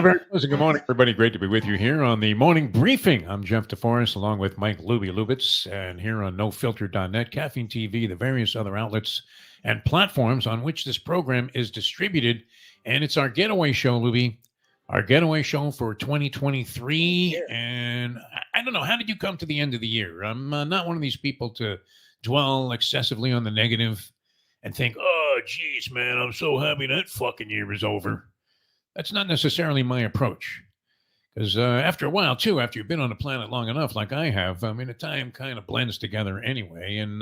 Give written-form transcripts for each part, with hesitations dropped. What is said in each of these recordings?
very pleasant good morning, everybody. Great to be with you here on the morning briefing. I'm Jeff DeForest, along with Mike Lubitz, and here on NoFilter.net, Caffeine TV, the various other outlets and platforms on which this program is distributed. And it's our getaway show, Lubie, our getaway show for 2023. And I don't know, how did you come to the end of the year? I'm not one of these people to dwell excessively on the negative and think, oh, geez, man, I'm so happy that fucking year is over. That's not necessarily my approach. Because after a while, too, after you've been on the planet long enough, like I have, I mean, the time kind of blends together anyway. And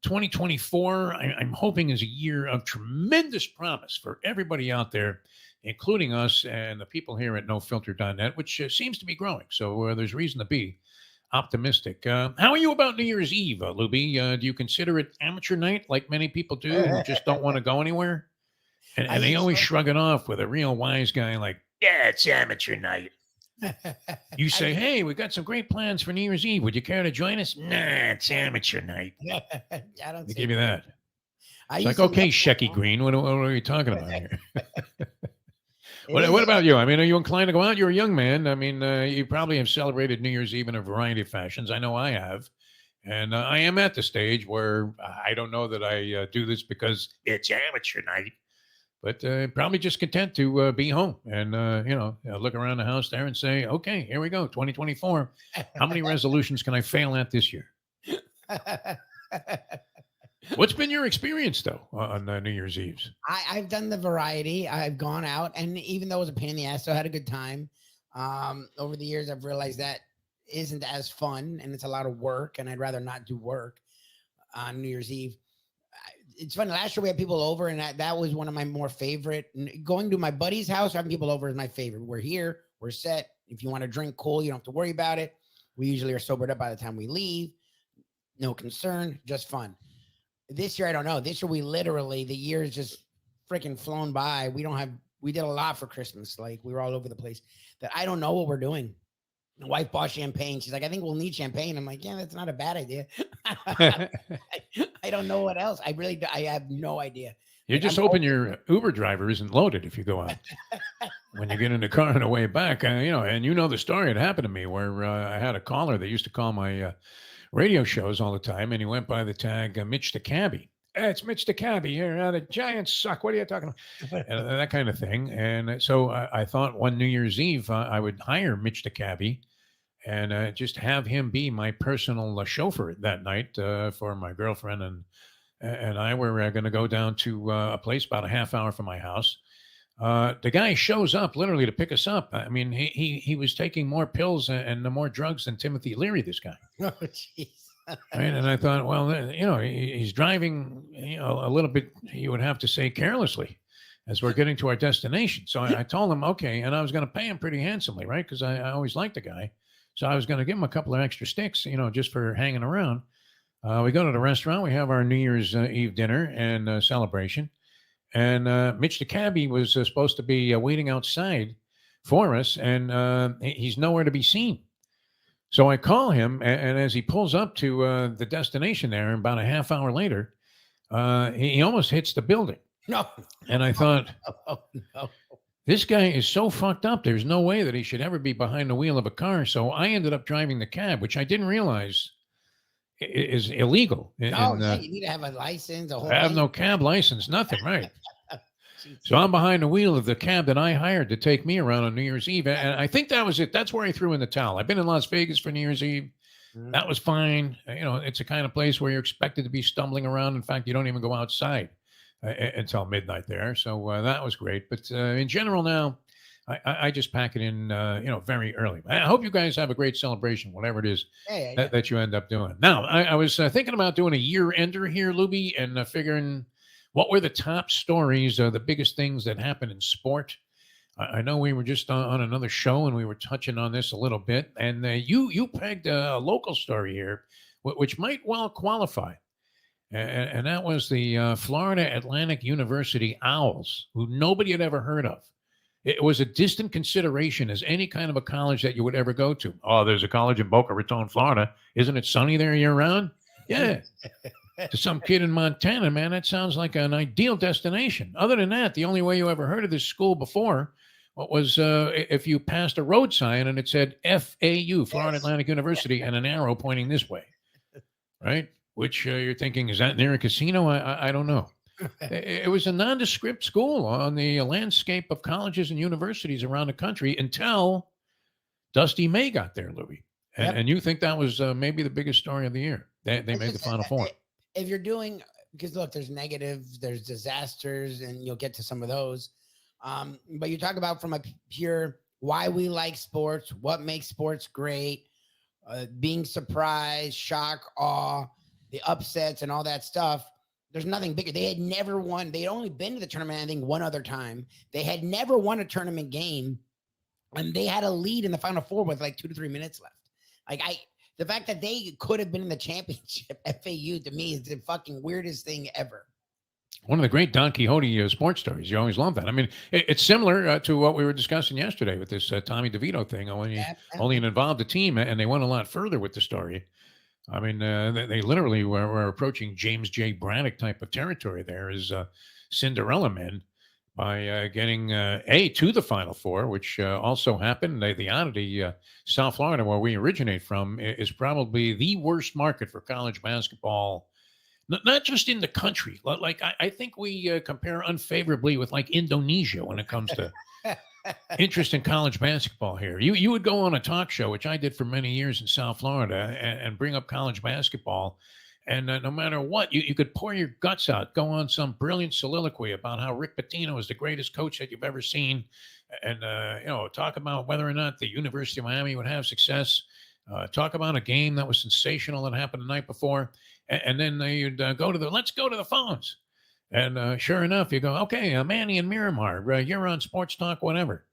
2024, I'm hoping, is a year of tremendous promise for everybody out there, including us and the people here at NoFilter.net, which seems to be growing. So there's reason to be optimistic. How are you about New Year's Eve, Lubie? Do you consider it amateur night like many people do who just don't want to go anywhere? And they always shrug it off with a real wise guy like, yeah, it's amateur night. You say, hey, we got some great plans for New Year's Eve. Would you care to join us? Nah, it's amateur night. I don't They give you that. I It's used like, to okay, love Shecky that. Green, what are you talking about here? It What is about you? I mean, are you inclined to go out? You're a young man. I mean, you probably have celebrated New Year's Eve in a variety of fashions. I know I have. And I am at the stage where I don't know that I do this because it's amateur night. But probably just content to be home and, look around the house there and say, okay, here we go, 2024. How many resolutions can I fail at this year? What's been your experience, though, on New Year's Eves? I've done the variety. I've gone out, and even though it was a pain in the ass, still had a good time. Over the years, I've realized that isn't as fun, and it's a lot of work, and I'd rather not do work on New Year's Eve. It's funny. Last year we had people over, and that was one of my more favorite. Going to my buddy's house, having people over is my favorite. We're here, we're set. If you want to drink, cool. You don't have to worry about it. We usually are sobered up by the time we leave. No concern, just fun. This year, I don't know. This year, the year is just freaking flown by. We did a lot for Christmas. Like, we were all over the place. That I don't know what we're doing. My wife bought champagne. She's like, I think we'll need champagne. I'm like, yeah, that's not a bad idea. I don't know what else. I have no idea. You're just hoping your Uber driver isn't loaded if you go out. When you get in the car on the way back, and you know the story. It happened to me where I had a caller that used to call my radio shows all the time, and he went by the tag Mitch the Cabbie. Hey, it's Mitch the Cabbie here. The Giants suck. What are you talking about? And that kind of thing. And so I thought one New Year's Eve I would hire Mitch the Cabbie and just have him be my personal chauffeur that night for my girlfriend and I were going to go down to a place about a half hour from my house. The guy shows up literally to pick us up. I mean, he was taking more pills and more drugs than Timothy Leary, this guy. Oh, jeez. Right? And I thought, well, he's driving, a little bit, you would have to say, carelessly as we're getting to our destination. So I told him, okay, and I was going to pay him pretty handsomely, right? Because I always liked the guy. So I was going to give him a couple of extra sticks, just for hanging around. We go to the restaurant. We have our New Year's Eve dinner and celebration. And Mitch the Cabbie was supposed to be waiting outside for us, and he's nowhere to be seen. So I call him, and as he pulls up to the destination there, about a half hour later, he almost hits the building. No. And I thought, Oh, no. this guy is so fucked up. There's no way that he should ever be behind the wheel of a car. So I ended up driving the cab, which I didn't realize is illegal. No, you need to have a license. I have no cab license, nothing, right? So I'm behind the wheel of the cab that I hired to take me around on New Year's Eve. And I think that was it. That's where I threw in the towel. I've been in Las Vegas for New Year's Eve. That was fine. It's a kind of place where you're expected to be stumbling around. In fact, you don't even go outside until midnight there. So that was great. But in general now, I just pack it in, very early. I hope you guys have a great celebration, whatever it is that you end up doing. Now, I was thinking about doing a year-ender here, Lubie, and figuring what were the top stories, the biggest things that happened in sport. I know we were just on another show, and we were touching on this a little bit. And you pegged a local story here, which might well qualify. And that was the Florida Atlantic University Owls, who nobody had ever heard of. It was a distant consideration as any kind of a college that you would ever go to. Oh, there's a college in Boca Raton, Florida. Isn't it sunny there year-round? Yeah. To some kid in Montana, man, that sounds like an ideal destination. Other than that, the only way you ever heard of this school before what was if you passed a road sign and it said FAU, Florida Yes. Atlantic University, and an arrow pointing this way, right? Which you're thinking, is that near a casino? I don't know. It was a nondescript school on the landscape of colleges and universities around the country until Dusty May got there, Louis. Yep. And you think that was maybe the biggest story of the year? They It's made the just Final Four. if you're doing, because look, there's negatives, there's disasters, and you'll get to some of those. But you talk about from a pure why we like sports, what makes sports great, being surprised, shock, awe, the upsets, and all that stuff. There's nothing bigger. They had never won. They'd only been to the tournament, I think, one other time. They had never won a tournament game, and they had a lead in the Final Four with like 2 to 3 minutes left. The fact that they could have been in the championship, FAU, to me is the fucking weirdest thing ever. One of the great Don Quixote sports stories. You always love that. I mean, it's similar to what we were discussing yesterday with this Tommy DeVito thing. Only it involved a team, and they went a lot further with the story. I mean, they literally were approaching James J. Braddock type of territory there as Cinderella men by getting to the Final Four, which also happened. The oddity, South Florida, where we originate from, is probably the worst market for college basketball. Not just in the country. Like I think we compare unfavorably with like Indonesia when it comes to interest in college basketball here. You would go on a talk show, which I did for many years in South Florida, and bring up college basketball. And no matter what, you could pour your guts out, go on some brilliant soliloquy about how Rick Pitino is the greatest coach that you've ever seen, and talk about whether or not the University of Miami would have success. Talk about a game that was sensational that happened the night before. And then you'd let's go to the phones. And sure enough, you go, okay, Manny and Miramar, you're on Sports Talk, whatever.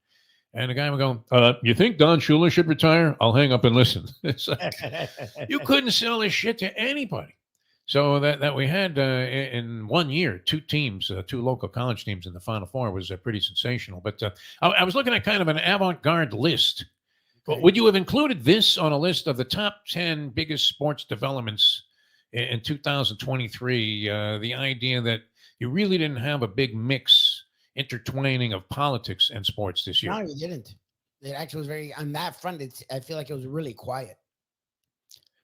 And the guy would go, you think Don Shula should retire? I'll hang up and listen. It's like, you couldn't sell this shit to anybody. So that we had in 1 year, 2 teams, 2 local college teams in the Final Four was pretty sensational. But I was looking at kind of an avant-garde list. Okay. Would you have included this on a list of the top 10 biggest sports developments in 2023, the idea that you really didn't have a big mix intertwining of politics and sports this year? No, you didn't. It actually was very, on that front, I feel like it was really quiet.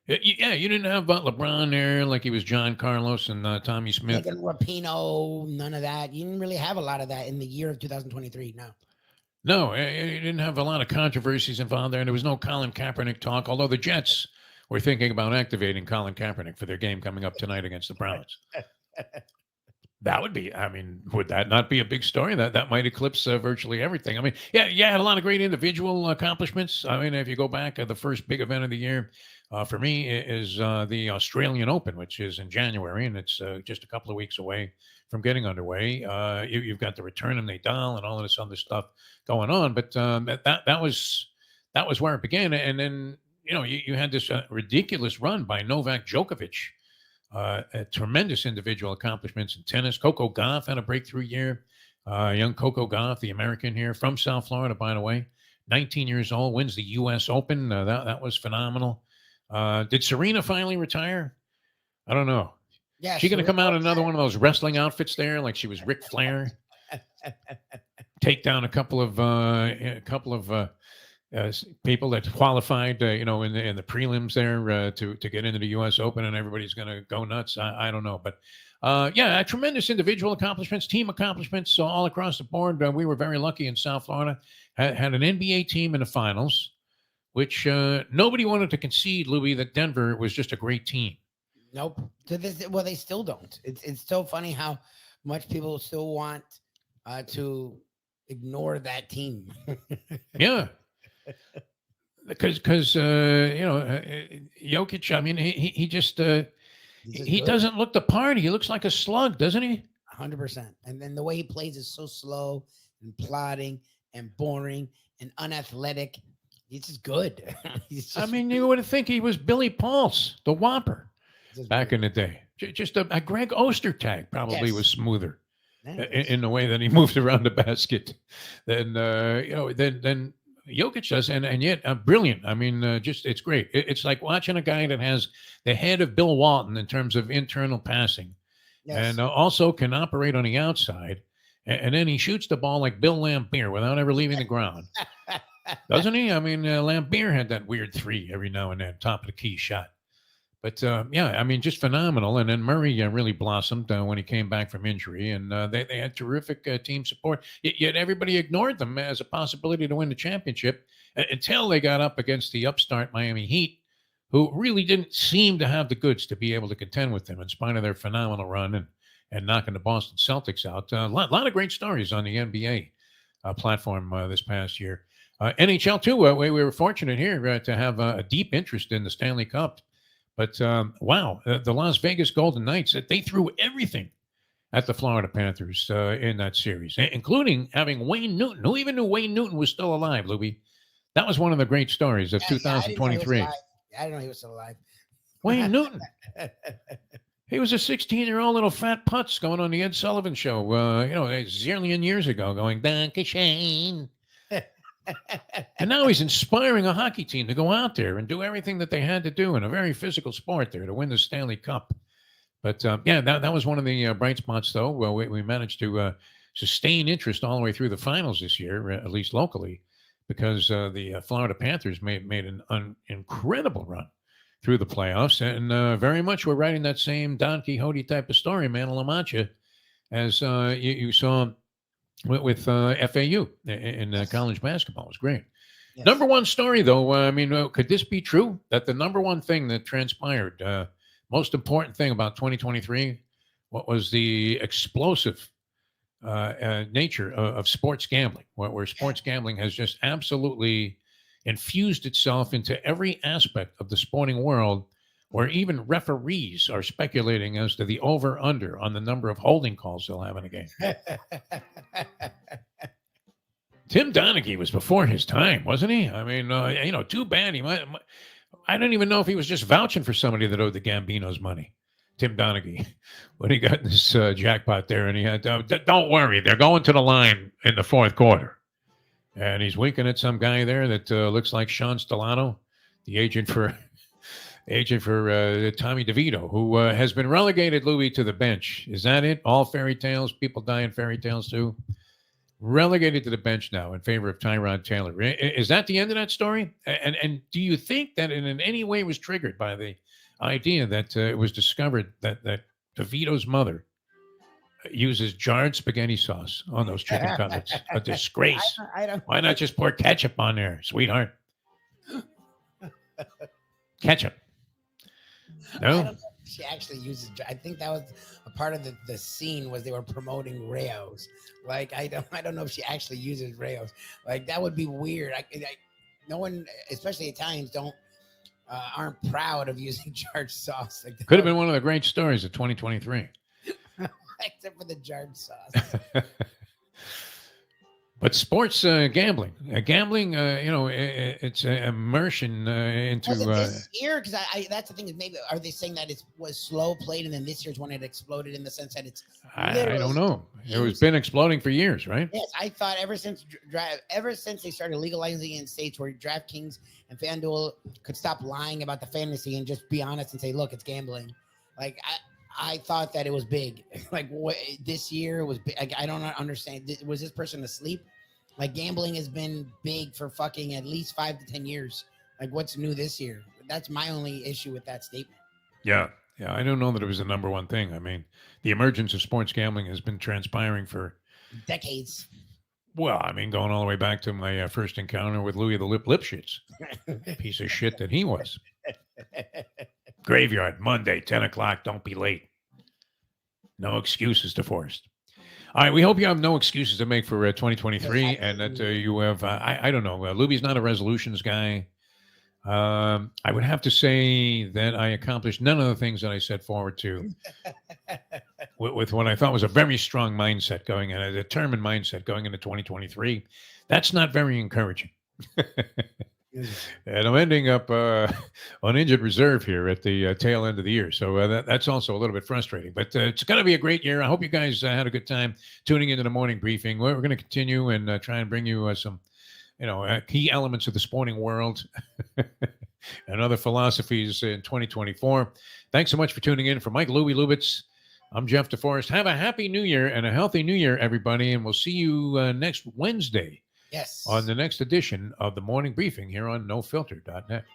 Yeah, you didn't have LeBron there like he was John Carlos and Tommy Smith. Like Rapinoe, none of that. You didn't really have a lot of that in the year of 2023, no. No, you didn't have a lot of controversies involved there, and there was no Colin Kaepernick talk, although the Jets were thinking about activating Colin Kaepernick for their game coming up tonight against the Browns. That would be, I mean, would that not be a big story? That might eclipse virtually everything. I mean, yeah, had a lot of great individual accomplishments. I mean, if you go back, the first big event of the year for me is the Australian Open, which is in January, and it's just a couple of weeks away from getting underway. You've got the return of Nadal and all of this other stuff going on, but that was where it began. And then you had this ridiculous run by Novak Djokovic. Tremendous individual accomplishments in tennis. Coco Gauff had a breakthrough year. Young Coco Gauff, the American here from South Florida, by the way, 19 years old, wins the U.S. Open. That was phenomenal. Did Serena finally retire? I don't know. Yeah, she going to come out in another one of those wrestling outfits there, like she was Ric Flair? Take down a couple of people that qualified, in the prelims there to get into the U.S. Open, and everybody's going to go nuts. I don't know, but tremendous individual accomplishments, team accomplishments, all across the board. We were very lucky in South Florida. Had an NBA team in the finals, which nobody wanted to concede, Louis, that Denver was just a great team. Nope. Well, they still don't. It's so funny how much people still want to ignore that team. Yeah. Because Jokic, I mean, he just he doesn't look the part. He looks like a slug, doesn't he? 100%. And then the way he plays is so slow and plodding and boring and unathletic. He's just good. I mean, you would think he was Billy Pauls, the Whopper, back in the day. Just a Greg Ostertag probably was smoother in the way that he moved around the basket than then Jokic does, and yet brilliant. I mean, it's great. It's like watching a guy that has the head of Bill Walton in terms of internal passing, and also can operate on the outside, and then he shoots the ball like Bill Laimbeer without ever leaving the ground. Doesn't he? I mean, Laimbeer had that weird three every now and then, top of the key shot. But yeah, I mean, just phenomenal. And then Murray really blossomed when he came back from injury, and they had terrific team support. Yet everybody ignored them as a possibility to win the championship until they got up against the upstart Miami Heat, who really didn't seem to have the goods to be able to contend with them in spite of their phenomenal run and knocking the Boston Celtics out. A lot of great stories on the NBA platform this past year. NHL, too. We were fortunate here to have a deep interest in the Stanley Cup. But wow, the Las Vegas Golden Knights, they threw everything at the Florida Panthers in that series, including having Wayne Newton. Who even knew Wayne Newton was still alive, Lubie? That was one of the great stories of 2023. I didn't know he was still alive. Wayne Newton. He was a 16-year-old little fat putz going on the Ed Sullivan Show, a zillion years ago, going, Danke Shane. And now he's inspiring a hockey team to go out there and do everything that they had to do in a very physical sport there to win the Stanley Cup. But yeah, that was one of the bright spots, though. Well, we managed to sustain interest all the way through the finals this year, at least locally, because the Florida Panthers made an incredible run through the playoffs. And very much we're writing that same Don Quixote type of story, man, La Mancha, as you saw with FAU in college basketball. It was great. Yes. Number one story, though, I mean, could this be true? That the number one thing that transpired, most important thing about 2023, what was the explosive nature of sports gambling, where sports gambling has just absolutely infused itself into every aspect of the sporting world, where even referees are speculating as to the over-under on the number of holding calls they'll have in a game. Tim Donaghy was before his time, wasn't he? I mean, too bad. I don't even know if he was just vouching for somebody that owed the Gambinos money. Tim Donaghy, when he got this jackpot there, and he had, don't worry, they're going to the line in the fourth quarter. And he's winking at some guy there that looks like Sean Stellano, the agent for Tommy DeVito, who has been relegated, Louis, to the bench. Is that it? All fairy tales? People die in fairy tales too? Relegated to the bench now in favor of Tyrod Taylor. Is that the end of that story? And do you think that it in any way was triggered by the idea that it was discovered that DeVito's mother uses jarred spaghetti sauce on those chicken cutlets? A disgrace. Why not just pour ketchup on there, sweetheart? Ketchup. No. I don't know if she actually uses. I think that was a part of the scene was they were promoting Rayo's. Like I don't know if she actually uses Rayo's. Like that would be weird. No one, especially Italians, aren't proud of using jarred sauce. Like could have been one of the great stories of 2023. Except for the jarred sauce. But sports gambling, it's immersion into this year, because that's the thing is maybe are they saying that it was slow played and then this year's when it exploded in the sense that it's I don't know. It's been exploding for years, right? Yes, I thought ever since they started legalizing in states where DraftKings and FanDuel could stop lying about the fantasy and just be honest and say, look, it's gambling. Like I thought that it was big. Like this year was big. Like, I don't understand. Was this person asleep? Like gambling has been big for fucking at least 5 to 10 years. Like what's new this year? That's my only issue with that statement. Yeah. I don't know that it was the number one thing. I mean, the emergence of sports gambling has been transpiring for decades. Well, I mean, going all the way back to my first encounter with Louis the Lipschitz, piece of shit that he was. Graveyard, Monday, 10 o'clock. Don't be late. No excuses, DeForest. All right, we hope you have no excuses to make for 2023 and that you have, I don't know, Lubie's not a resolutions guy. I would have to say that I accomplished none of the things that I set forward to with what I thought was a very strong mindset going in, a determined mindset going into 2023. That's not very encouraging. And I'm ending up on injured reserve here at the tail end of the year. So that's also a little bit frustrating. But it's going to be a great year. I hope you guys had a good time tuning into the morning briefing. We're going to continue and try and bring you some, key elements of the sporting world and other philosophies in 2024. Thanks so much for tuning in. For Mike Lubie Lubitz, I'm Jeff DeForest. Have a happy new year and a healthy new year, everybody. And we'll see you next Wednesday Yes. on the next edition of the Morning Briefing here on NoFilter.net.